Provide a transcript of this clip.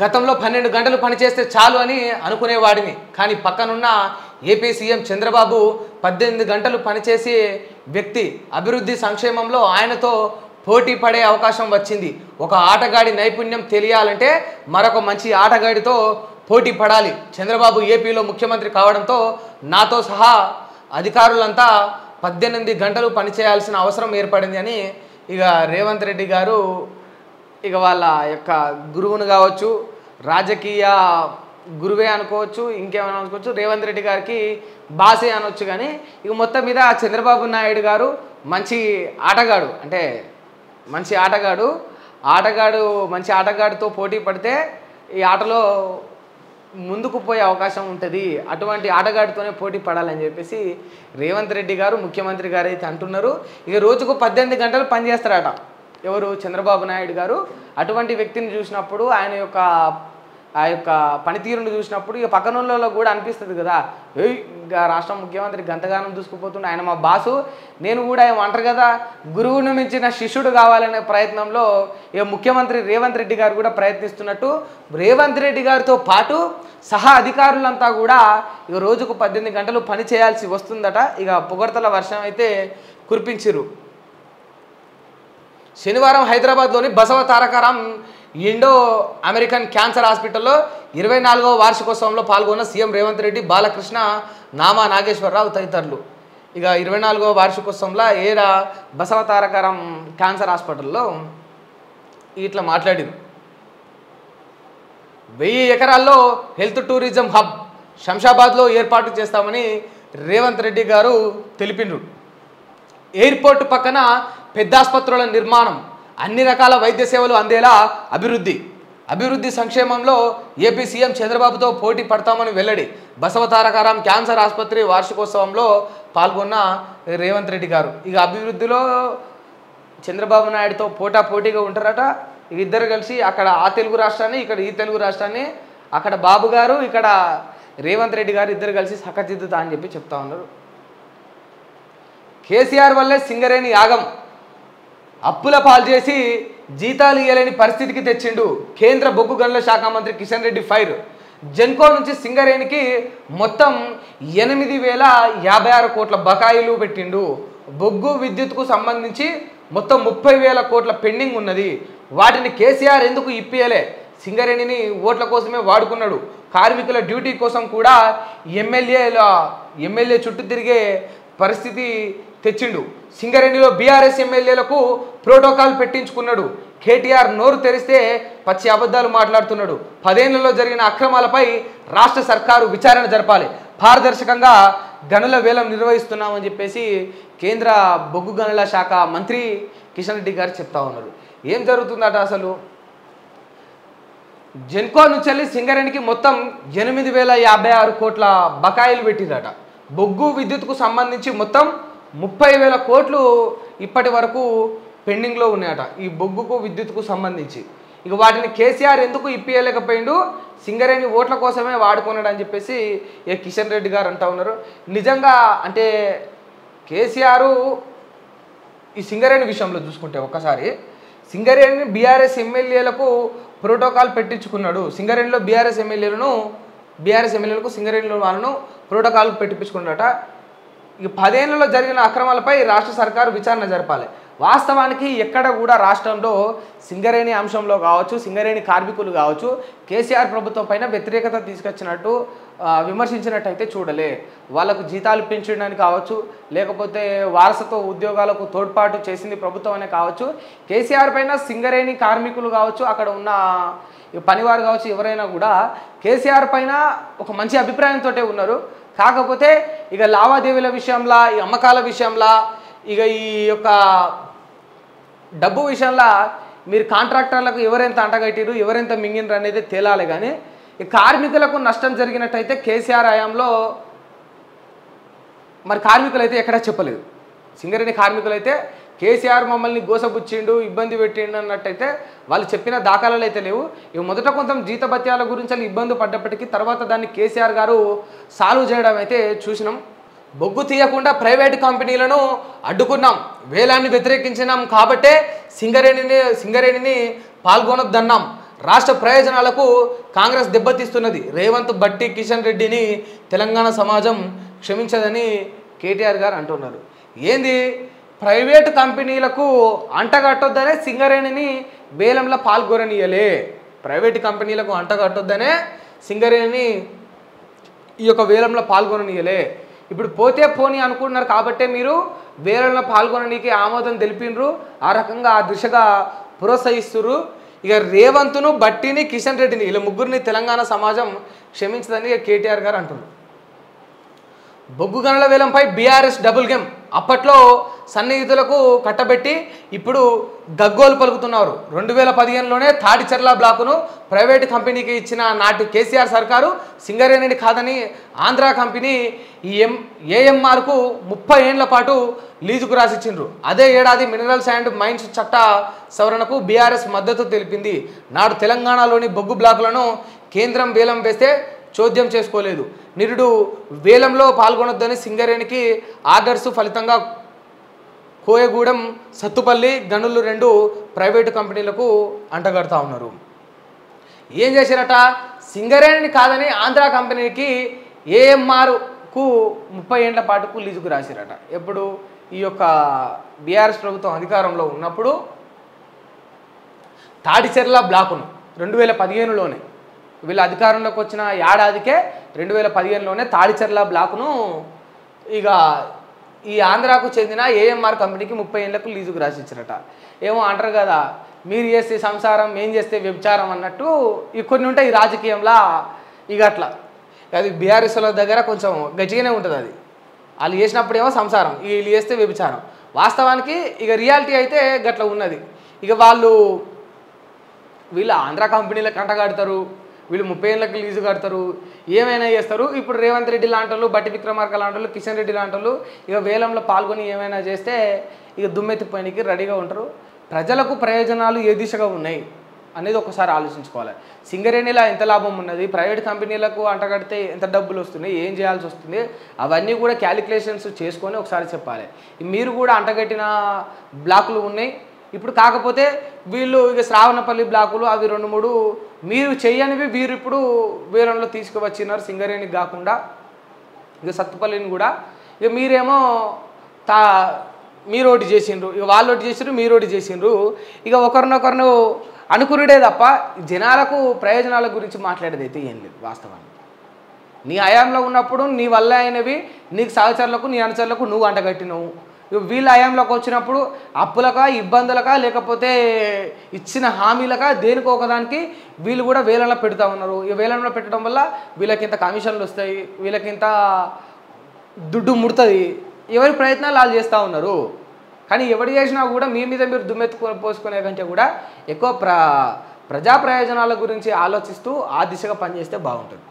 గతంలో 12 గంటలు పనిచేస్తే చాలు అని అనుకునేవాడిని. కానీ పక్కనున్న ఏపీ సీఎం చంద్రబాబు 18 గంటలు పనిచేసే వ్యక్తి. అభివృద్ధి సంక్షేమంలో ఆయనతో పోటీ పడే అవకాశం వచ్చింది. ఒక ఆటగాడి నైపుణ్యం తెలియాలంటే మరొక మంచి ఆటగాడితో పోటీ పడాలి. చంద్రబాబు ఏపీలో ముఖ్యమంత్రి కావడంతో నాతో సహా అధికారులంతా 18 గంటలు పనిచేయాల్సిన అవసరం ఏర్పడింది అని ఇక రేవంత్ రెడ్డి గారు ఇక వాళ్ళ యొక్క గురువును కావచ్చు, రాజకీయ గురువే అనుకోవచ్చు, ఇంకేమైనా అనుకోవచ్చు, రేవంత్ రెడ్డి గారికి బాసే అనొచ్చు. కానీ ఇక మొత్తం మీద చంద్రబాబు నాయుడు గారు మంచి ఆటగాడు, అంటే మంచి ఆటగాడితో పోటీ పడితే ఈ ఆటలో ముందుకు పోయే అవకాశం ఉంటుంది. అటువంటి ఆటగాడితోనే పోటీ పడాలని చెప్పేసి రేవంత్ రెడ్డి గారు ముఖ్యమంత్రి గారు అయితే అంటున్నారు. ఇక రోజుకు 18 గంటలు పనిచేస్తారట ఎవరు, చంద్రబాబు నాయుడు గారు. అటువంటి వ్యక్తిని చూసినప్పుడు ఆ యొక్క పనితీరును చూసినప్పుడు ఇక పక్కనోళ్ళలో కూడా అనిపిస్తుంది కదా, ఇక రాష్ట్ర ముఖ్యమంత్రి గంతగానం దూసుకుపోతుండే, ఆయన మా బాసు, నేను కూడా ఏమంటారు కదా గురువును మించిన శిష్యుడు కావాలనే ప్రయత్నంలో ఇక ముఖ్యమంత్రి రేవంత్ రెడ్డి గారు కూడా ప్రయత్నిస్తున్నట్టు, రేవంత్ రెడ్డి గారితో పాటు సహా అధికారులంతా కూడా ఇక రోజుకు 18 గంటలు పని చేయాల్సి వస్తుందట. ఇక పొగడ్తల వర్షం అయితే కురిపించిరు. శనివారం హైదరాబాద్లోని బసవ తారకారాం ఇండో అమెరికన్ క్యాన్సర్ హాస్పిటల్లో 24వ వార్షికోత్సవంలో పాల్గొన్న సీఎం రేవంత్ రెడ్డి, బాలకృష్ణ, నామా నాగేశ్వరరావు తదితరులు. ఇక 24వ వార్షికోత్సవంలో బసవ తారకారాం క్యాన్సర్ హాస్పిటల్లో ఇట్లా మాట్లాడింది. 1000 ఎకరాల్లో హెల్త్ టూరిజం హబ్ శంషాబాద్లో ఏర్పాటు చేస్తామని రేవంత్ రెడ్డి గారు తెలిపినారు. ఎయిర్పోర్ట్ పక్కన పెద్ద ఆసుపత్రుల నిర్మాణం, అన్ని రకాల వైద్య సేవలు అందేలా అభివృద్ధి సంక్షేమంలో ఏపీ సీఎం చంద్రబాబుతో పోటీ పడతామని వెల్లడి. బసవ తారకారాం క్యాన్సర్ ఆసుపత్రి వార్షికోత్సవంలో పాల్గొన్న రేవంత్ రెడ్డి గారు ఇక అభివృద్ధిలో చంద్రబాబు నాయుడుతో పోటాపోటీగా ఉంటారట. ఇద్దరు కలిసి అక్కడ ఆ తెలుగు రాష్ట్రాన్ని, ఇక్కడ ఈ తెలుగు రాష్ట్రాన్ని, అక్కడ బాబు గారు, ఇక్కడ రేవంత్ రెడ్డి గారు ఇద్దరు కలిసి సకదిద్దుతా అని చెప్పి చెప్తా ఉన్నారు. కేసీఆర్ వల్లే సింగరేణి యాగం, అప్పుల పాలు చేసి జీతాలు ఇవ్వలేని పరిస్థితికి తెచ్చిండు. కేంద్ర బొగ్గు గనుల శాఖ మంత్రి కిషన్ రెడ్డి ఫైర్. జెన్కో నుంచి సింగరేణికి మొత్తం 8,056 కోట్ల బకాయిలు పెట్టిండు. బొగ్గు విద్యుత్కు సంబంధించి మొత్తం 30,000 కోట్ల పెండింగ్ ఉన్నది. వాటిని కేసీఆర్ ఎందుకు ఇప్పియలే? సింగరేణిని ఓట్ల కోసమే వాడుకున్నాడు. కార్మికుల డ్యూటీ కోసం కూడా ఎమ్మెల్యే చుట్టూ తిరిగే పరిస్థితి తెచ్చిండు. సింగరేణిలో బీఆర్ఎస్ ఎమ్మెల్యేలకు ప్రోటోకాల్ పెట్టించుకున్నాడు. కేటీఆర్ నోరు తెరిస్తే పచ్చి అబద్ధాలు మాట్లాడుతున్నాడు. 10 ఏళ్లలో జరిగిన అక్రమాలపై రాష్ట్ర సర్కారు విచారణ జరపాలి, పారదర్శకంగా గనుల వేలం నిర్వహిస్తున్నామని చెప్పేసి కేంద్ర బొగ్గు గనుల శాఖ మంత్రి కిషన్ రెడ్డి గారు చెప్తా ఉన్నారు. ఏం జరుగుతుందట అసలు? జెన్కో నుంచి వెళ్ళి సింగరేణికి మొత్తం 8,056 కోట్ల బకాయిలు పెట్టిందట. బొగ్గు విద్యుత్కు సంబంధించి మొత్తం 30,000 కోట్లు ఇప్పటి వరకు పెండింగ్లో ఉన్నాయట ఈ బొగ్గుకు విద్యుత్కు సంబంధించి. ఇక వాటిని కేసీఆర్ ఎందుకు ఇప్పియలేకపోయిండు? సింగరేణి ఓట్ల కోసమే వాడుకున్నాడు అని చెప్పేసి కిషన్ రెడ్డి గారు అంటూ ఉన్నారు. నిజంగా అంటే కేసీఆర్ ఈ సింగరేణి విషయంలో చూసుకుంటే ఒక్కసారి సింగరేణి బీఆర్ఎస్ ఎమ్మెల్యేలకు ప్రోటోకాల్ పెట్టించుకున్నాడు. సింగరేణిలో బీఆర్ఎస్ ఎమ్మెల్యేలకు సింగరేణిలో వాళ్ళను ప్రోటోకాల్ పెట్టించుకున్నాడట. ఈ 10 ఏళ్లలో జరిగిన అక్రమాలపై రాష్ట్ర సర్కారు విచారణ జరపాలి. వాస్తవానికి ఎక్కడ కూడా రాష్ట్రంలో సింగరేణి అంశంలో కావచ్చు, సింగరేణి కార్మికులు కావచ్చు, కేసీఆర్ ప్రభుత్వం పైన వ్యతిరేకత తీసుకొచ్చినట్టు విమర్శించినట్టయితే చూడలే. వాళ్ళకు జీతాలు పెంచడానికి కావచ్చు, లేకపోతే వారసత్వ ఉద్యోగాలకు తోడ్పాటు చేసింది ప్రభుత్వం అనే కావచ్చు. కేసీఆర్ పైన సింగరేణి కార్మికులు కావచ్చు, అక్కడ ఉన్న పనివారు కావచ్చు, ఎవరైనా కూడా కేసీఆర్ పైన ఒక మంచి అభిప్రాయంతో ఉన్నారు. కాకపోతే ఇక లావాదేవీల విషయంలో, ఈ అమ్మకాల విషయంలో, ఇక ఈ యొక్క డబ్బు విషయంలో మీరు కాంట్రాక్టర్లకు ఎవరెంత అంటగట్టిరు, ఎవరెంత మింగినరు అనేది తేలాలి. కానీ ఈ కార్మికులకు నష్టం జరిగినట్టయితే కేసీఆర్ హయాంలో మరి కార్మికులైతే ఎక్కడా చెప్పలేదు. సింగరేణి కార్మికులైతే కేసీఆర్ మమ్మల్ని గోసబుచ్చిండు, ఇబ్బంది పెట్టిండు అన్నట్టయితే వాళ్ళు చెప్పిన దాఖలాలు అయితే లేవు. ఇక మొదట కొంచెం జీతభత్యాల గురించి ఇబ్బంది పడ్డప్పటికీ తర్వాత దాన్ని కేసీఆర్ గారు సాల్వ్ చేయడం అయితే చూసినాం. బొగ్గు తీయకుండా ప్రైవేటు కంపెనీలను అడ్డుకున్నాం, వేలాన్ని వ్యతిరేకించినాం కాబట్టే సింగరేణిని పాల్గొనొద్దన్నాం. రాష్ట్ర ప్రయోజనాలకు కాంగ్రెస్ దెబ్బతీస్తున్నది. రేవంత్, బట్టి, కిషన్ రెడ్డిని తెలంగాణ సమాజం క్షమించదని కేటీఆర్ గారు అంటున్నారు. ఏంది ప్రైవేటు కంపెనీలకు అంటగట్టొద్దనే సింగరేణిని వేలంలో పాల్గొననీయలే. ప్రైవేటు కంపెనీలకు అంటగట్టొద్దనే సింగరేణిని ఈ యొక్క వేలంలో పాల్గొననీయలే. ఇప్పుడు పోతే పోనీ అనుకుంటున్నారు కాబట్టే మీరు వేలంలో పాల్గొననీకి ఆమోదం తెలిపినరు, ఆ రకంగా ఆ దిశగా ప్రోత్సహిస్తున్నారు. ఇక రేవంత్ను, బట్టిని, కిషన్ రెడ్డిని ఇలా ముగ్గురిని తెలంగాణ సమాజం క్షమించదని కేటీఆర్ గారు అంటున్నారు. బొగ్గు గనుల వేలంపై బీఆర్ఎస్ డబుల్ గేమ్. అప్పట్లో సన్నిహితులకు కట్టబెట్టి ఇప్పుడు గగ్గోలు పలుకుతున్నారు. 2015లోనే తాడిచెర్ల బ్లాకును ప్రైవేటు కంపెనీకి ఇచ్చిన నాటి కేసీఆర్ సర్కారు సింగరేణిని కాదని ఆంధ్ర కంపెనీ ఏఎంఆర్కు 30 ఏళ్ల పాటు లీజుకు రాసిచ్చిండ్రు. అదే ఏడాది మినరల్స్ అండ్ మైన్స్ చట్ట సవరణకు బీఆర్ఎస్ మద్దతు తెలిపింది. నాడు తెలంగాణలోని బొగ్గు బ్లాకులను కేంద్రం వేలం వేస్తే చోద్యం చేసుకోలేదు. నిరుడు వేలంలో పాల్గొనొద్దని సింగరేణికి ఆర్డర్స్ ఫలితంగా కోయగూడెం, సత్తుపల్లి గనులు 2 ప్రైవేటు కంపెనీలకు అంటగడతా ఉన్నారు. ఏం చేశారట, సింగరేణిని కాదని ఆంధ్ర కంపెనీకి ఏఎంఆర్కు 30 ఏళ్ల పాటుకు లీజుకు రాశారట. ఎప్పుడు ఈ యొక్క బీఆర్ఎస్ ప్రభుత్వం అధికారంలో ఉన్నప్పుడు తాడిచెర్ల బ్లాకును 2015లోనే వీళ్ళ అధికారంలోకి వచ్చిన ఏడాదికే 2015లోనే తాడిచెర్ల బ్లాకును ఇక ఈ ఆంధ్రాకు చెందిన ఏఎంఆర్ కంపెనీకి 30 ఏళ్లకు లీజుకు రాసిచ్చారట. ఏమో అంటారు కదా, మీరు చేస్తే సంసారం, ఏం చేస్తే వ్యభిచారం అన్నట్టు ఈ కొన్ని ఉంటాయి ఈ రాజకీయంలో. ఇక అట్లా అది బీఆర్ఎస్ల దగ్గర కొంచెం గట్టిగానే ఉంటుంది. అది వాళ్ళు చేసినప్పుడేమో సంసారం, వీళ్ళు చేస్తే వ్యభిచారం. వాస్తవానికి ఇక రియాలిటీ అయితే గట్ల ఉన్నది. ఇక వీళ్ళు ఆంధ్ర కంపెనీలకు అంటగడతారు, వీళ్ళు 30 ఏళ్ళకి లీజు కడతారు, ఏమైనా చేస్తారు. ఇప్పుడు రేవంత్ రెడ్డి లాంటి వాళ్ళు, బట్టి విక్రమార్క లాంటి వాళ్ళు, కిషన్ రెడ్డి లాంటి వాళ్ళు ఇక వేలంలో పాల్గొని ఏమైనా చేస్తే ఇక దుమ్మెత్తిపోయినకి రెడీగా ఉంటారు. ప్రజలకు ప్రయోజనాలు ఏ దిశగా ఉన్నాయి అనేది ఒకసారి ఆలోచించుకోవాలి. సింగరేణిలో ఎంత లాభం ఉన్నది, ప్రైవేట్ కంపెనీలకు అంటగడితే ఎంత డబ్బులు వస్తున్నాయి, ఏం చేయాల్సి వస్తుంది, అవన్నీ కూడా క్యాలిక్యులేషన్స్ చేసుకొని ఒకసారి చెప్పాలి. మీరు కూడా అంటగట్టిన బ్లాకులు ఉన్నాయి ఇప్పుడు. కాకపోతే వీళ్ళు ఇక శ్రావణపల్లి బ్లాకులు అవి 2-3 మీరు చెయ్యనివి వీరు ఇప్పుడు వేలంలో తీసుకువచ్చినారు సింగరేణికి కాకుండా. ఇక సత్తుపల్లిని కూడా ఇక మీరేమో మీరు ఒకటి చేసిండ్రు, ఇక వాళ్ళు ఒకటి చేసిండ్రు, మీరు ఒకటి చేసిండ్రు. ఇక ఒకరినొకరిను అనుకునేదే తప్ప జనాలకు ప్రయోజనాల గురించి మాట్లాడేది అయితే ఏం లేదు. వాస్తవానికి నీ హయాంలో ఉన్నప్పుడు నీ వల్ల అయినవి నీకు సహచరులకు, నీ అనుచరులకు నువ్వు అంటగట్టినవు. వీళ్ళ హయాంలోకి వచ్చినప్పుడు అప్పులకా, ఇబ్బందులకా, లేకపోతే ఇచ్చిన హామీలకా, దేనికో ఒకదానికి వీళ్ళు కూడా వేలంలో పెడుతూ ఉన్నారు. ఈ వేలంలో పెట్టడం వల్ల వీళ్ళకింత కమిషన్లు వస్తాయి, వీళ్ళకింత దుడ్డు ముడుతుంది. ఎవరి ప్రయత్నాలు వాళ్ళు చేస్తూ ఉన్నారు. కానీ ఎవరు చేసినా కూడా మీ మీద మీరు దుమ్మెత్తు పోసుకునే కంటే కూడా ఎక్కువ ప్రజా ప్రయోజనాల గురించి ఆలోచిస్తూ ఆ దిశగా పనిచేస్తే బాగుంటుంది.